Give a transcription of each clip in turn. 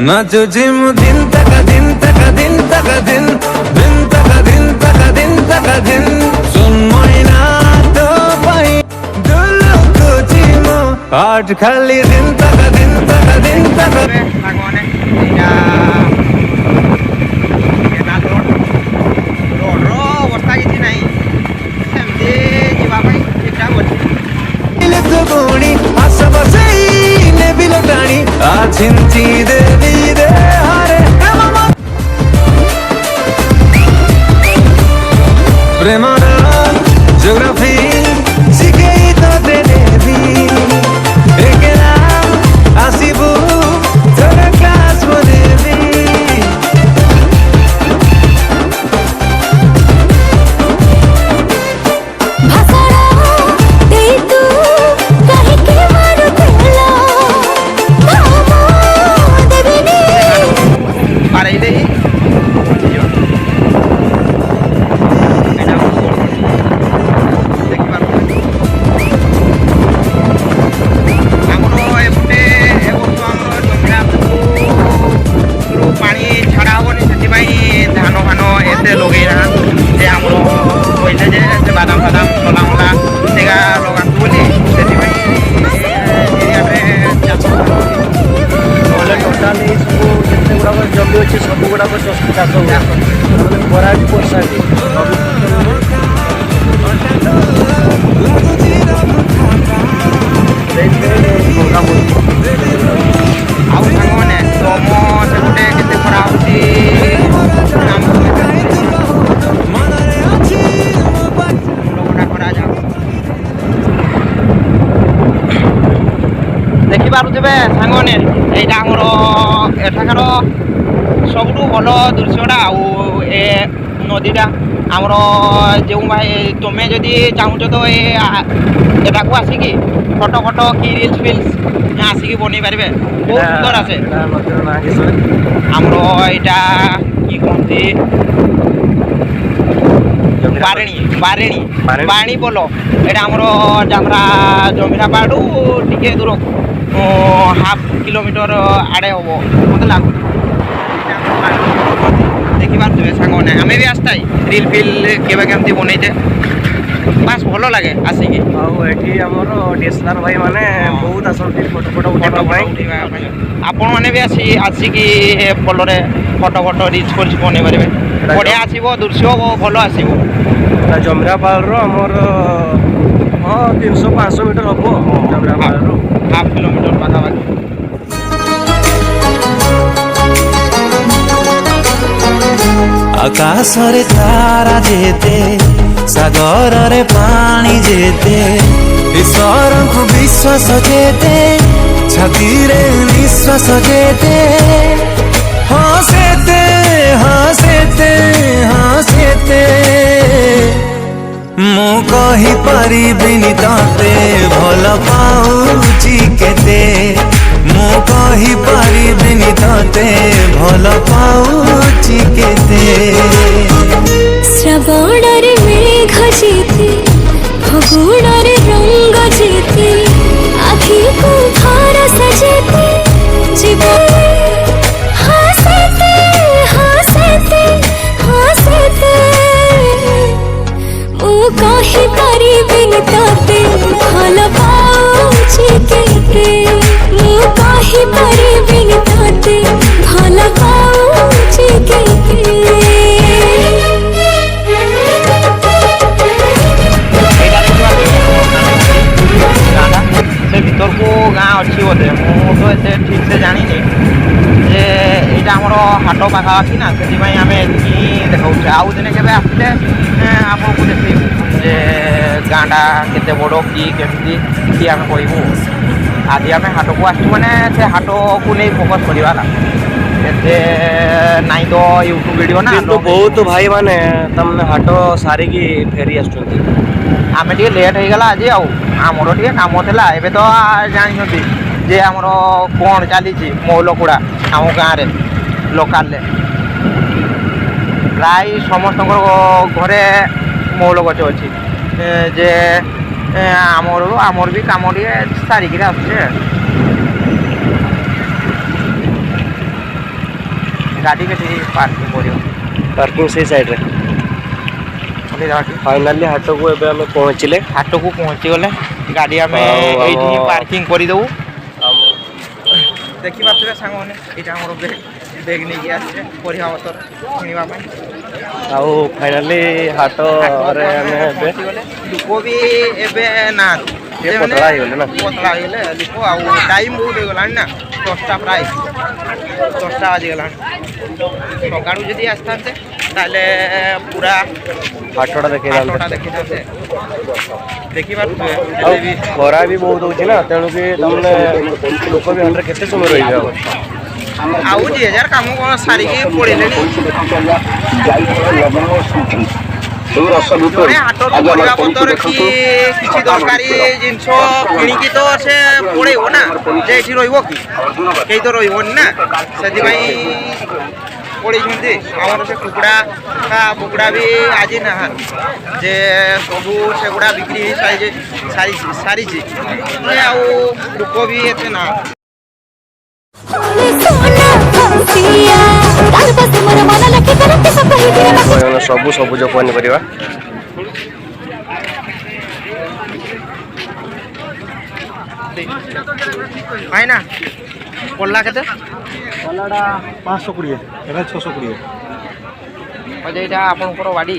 नाचो gym दिन तक दिन तक दिन तक दिन दिन तक दिन तक दिन तक दिन सुन महीना तो पाई दुल्लो को जिमो आठ खाली दिन तक दिन तक दिन तक छिंची देवी दे हरे प्रेमारा ज्योग्राफी शिखे तो देवी एक नाम आसिबू थोड़ा क्लास वो देवी जमी अच्छे सब गुड़ाक चाष बरा भी पैसा देखिपे सांगने यहाँ आमर एठाकार सबुठ भल दृश्यटा ए नदीटा आमर जो भाई तुम्हें जदि चाहूच तो एटा को आसिकी फटो फटो कि रिल्स फिल्स आसिकी बन पारे बहुत सुंदर आसे आमर यहाँ कि कहते बारेणी बारेणी बाणी पोल यहाँ आमर जामरा जमीरा पाड़ू टे दूर हाफ किलोमीटर आड़े हम मत लगुच देखी पारे सांगने आम भी आसता रिल फिल केवे केमती बनईचे बास भल लगे आसिकी आमर डीएसएलआर भाई मैंने बहुत आसती फोटो फोटो उठा आपण मैंने भी आसिकी पोल फोटो फोटो रिल्स फिल्स बन पारे बढ़िया आसो दृश्य भल आसो जमरा पाल आमर हाँ 300-500 मीटर हम जमरा पाल हाफ किलोमीटर पाखापाखि आकाश रे तारा जेते सागर रे पानी जेते ईश्वर को विश्वास जेते छाती रे निश्वास जेते हंसेते हंसेते हंसेते मु कही परिबिनी तते भल पाऊची केते मु कही परिबिनी तते भल पाऊची केते श्रावण रे मेघ जेते फगुण रे रंग जेते आखि को भारस जेते जीवन हंसते हंसते हंसते मु कही परिबिनी तते भल पाऊची केते मु कही परिबिनी तते भल पाऊची केते भीतर को गाँ अच्छी बोधे मुझे तो ठीक से जानी जे यहाँ आमर हाट पाखापाखि ना से आम देखा आउ दिन के आसले आपको देखू जे गाँटा के बड़ कि केमती कि आम कहूँ आज आम हाट को आसू मैंने से हाट को नहीं फोकस करवा नाई तो यूट्यूब वीडियो ना तो बहुत भाई माने तमने हाट सारिकी फेरी आम टे लेट हो गला आज आमर टे कम था एवं तो जानते जे आमर कौन चली मौलकुड़ा आम गाँव लोकाल प्राय समस्त घरे मौल गच अच्छी जे आमर भी कम टे सारिकी आस गाड़ी के पार्किंग करियो पार्किंग से साइड रे फाइनाली हाट को एबे हमें पहुँचले हाट को पहुँची गले गाड़ी आम ये पार्किंग करदेबू देखी पारे सांग मैंने यहाँ आम बेग बेग नहीं आसे परिया पतर किणवाई आउ फाइनाली हाट रे हमें लोक भी एवं ना पतला हो गले ना पतला हो लोक आउ टाइम बहुत हो गला ना 10टा प्राय 10टा बाजिगला सका जदि आसते पूरा हाटटा देखी देखी देखी पारे खरा भी बहुत होची ना तेणु कि तुमने लोक भी हाट केते समय रही आउ 2000 काम कौन सारिकी पड़े जड़े हाट परिया पतर कि किसी दरकारी जिनस किणिकी तो से पड़ेब ना जे ये रही तो रही ना से पड़ी आमर से कुकड़ा कुकड़ा भी आज ना जे सब से गुड़ा बिक्री सारी लोक भी एत ना सबू सबुज पनीपरिया है ना कला के कलाटा 520 एटा 620 अच्छा यहाँ आपंकर बाड़ी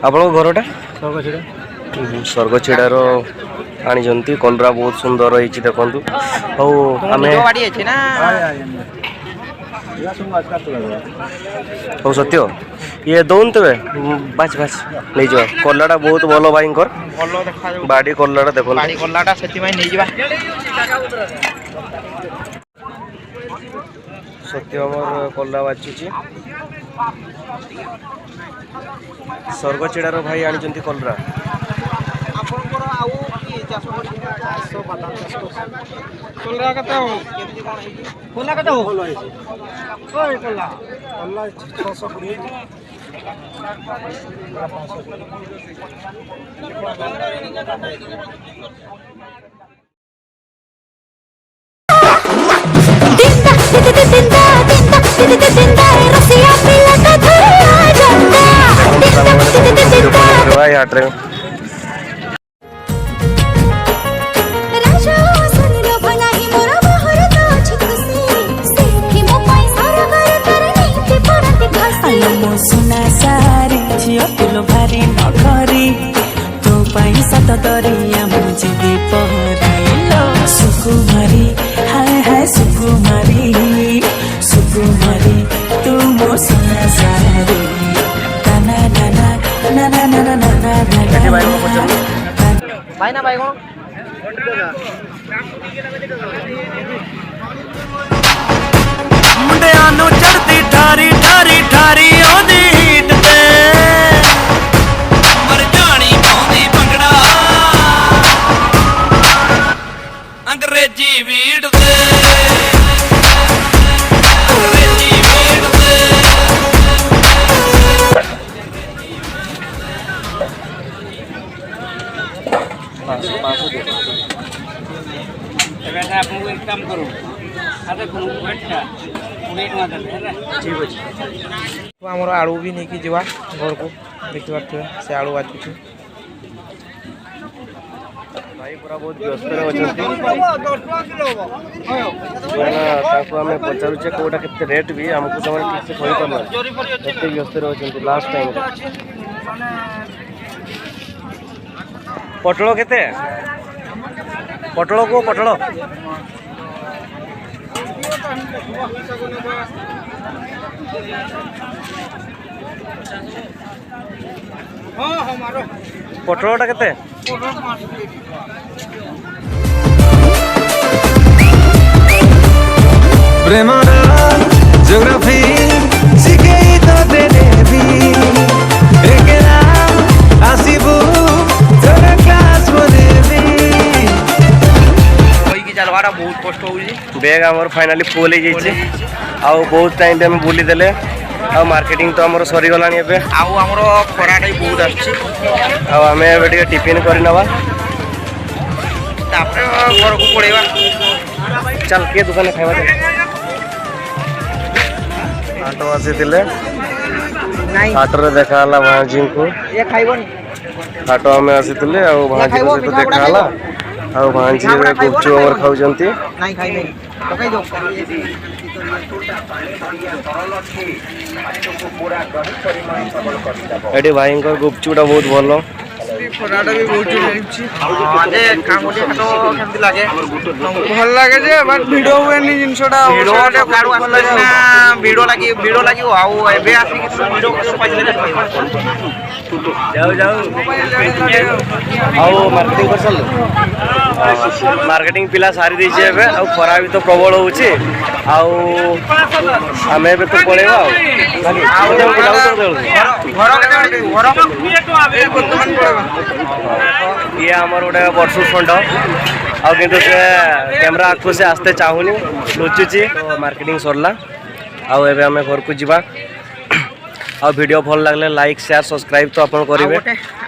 आपण घरटा सर्वछिड़ा स्वर्गछिड़ार आनी कलरा बहुत सुंदर रही देखु आम बाड़ी अच्छे ना हो सत्य ये दौन तेरे बाच बाच नहीं जा कलाटा बहुत भल भाई भल देखा बाड़ी कलाटा देख बाड़ी कलाटा से सत्य आमर कला बाचुची स्वर्गछिड़ार भाई आनी कलरा हाट्रे सुना सारी झियो तुलो भारी नखरी तो पैसा त दरिया मुझे पहरिलो सुकुमारी हाय हाय सुकुमारी तू मो सुना सारी ना ना ना ना ना ना ना ना ना ना भाई ना भाई कौन मुंडिया नु चढ़ती ठारी ठारी ठारी ओदी हीट ते मर जानी पाउंदी भंगड़ा अंग्रेजी बीट ते अंग्रेजी बीट ते आपको एक काम करो आमर आलू भी नहीं कि जीवा घर को देखी पारे से आलू बाचुचे भाई पूरा बहुत व्यस्त आम पचारे कौटा के रेट भी आमको ठीक से कही पार्ना व्यस्त रही लास्ट टाइम पटल के पटल को पटल पटलटा केते प्रेमरा जियोग्राफी शिखेई तो देने भी एकला आसीबू तोरा क्लास मने भी कोई की चलवाटा बहुत कष्ट होउजी बैग आमर फाइनाली फुल हो जाइए आउ बहुत टाइम आम बुली देले आ मार्केटिंग तो आमर सरी गलानी एबे आउ हमरो खराटा बहुत आछी आ हमें एबे टिके टिफिन करि नबा तापर घर को पड़ेबा चल के दुकान खाइबा दे ହାଟ ଆସିଥିଲେ ନାଇଁ ହାଟରେ ଦେଖା ହେଲା ଭାଣିଜୀଙ୍କୁ। ଏ ଖାଇବନି ହାଟ ଆମେ ଆସିଥିଲେ ଆଉ ଭାଣିଜୀଙ୍କ ସହିତ ଦେଖା ହେଲା ଆଉ ଭାଣିଜୀ ଏବେ ଗୁପଚୁପ ଆମର ଖାଉଛନ୍ତି। ନାଇଁ ଖାଇବେନି ପକାଇ ଦो ଏଠି ଭାଇଙ୍କର ଗୁପଚୁପଟା ବହୁତ ଭଲ। ଖରାଟା ବି ବହୁତ ହେଉଛି। ଯେ କାମୁଡ଼ି ହାଟ କେମିତି ଲାଗେ ଭଲ ଲାଗେ ଯେ ବଟ୍ ଭିଡ଼ ହୁଏନି ଜିନିଷଟା। ଭିଡ଼ କାଡ଼ୁ ଆସିଲେ ସିନା ଭିଡ଼ ଲାଗିବ ଆଉ ଏବେ ଆସିକି ଭିଡ଼ ପାଇଲେ ଆଉ ମାର୍କେଟିଂ କରିସାରିଲୁ? ମାର୍କେଟିଂ ପିଲା ସାରି ଦେଇଛି ଏବେ ଆଉ ଖରା ବି ତ ପ୍ରବଳ ହେଉଛି ଆଉ ଆମେ ଏବେ ତ ପଳେଇବା ଆଉ ଘର କେତେ ଘର ଇଏ ଆମର ଗୋଟେ ବର୍ଷୁ ଷଣ୍ଢ ଆଉ କିନ୍ତୁ ସେ କ୍ୟାମେରା ଆଗକୁ ସେ ଆସ୍ତେ ଚାହୁଁନି ଲୁଚୁଛି। ତ ମାର୍କେଟିଂ ସରିଲା ଆଉ ଏବେ ଆମେ ଘରକୁ ଯିବା। ଆଉ ଭିଡ଼ିଓ ଭଲ ଲାଗିଲେ ଲାଇକ୍ ସେୟାର ସବସ୍କ୍ରାଇବ୍ ତ ଆପଣ କରିବେ।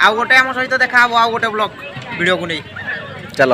ଆଉ ଗୋଟେ ଆମ ସହିତ ଦେଖା ହବ ଆଉ ଗୋଟେ ବ୍ଲଗ ଭିଡ଼ିଓକୁ ନେଇ ଚାଲ।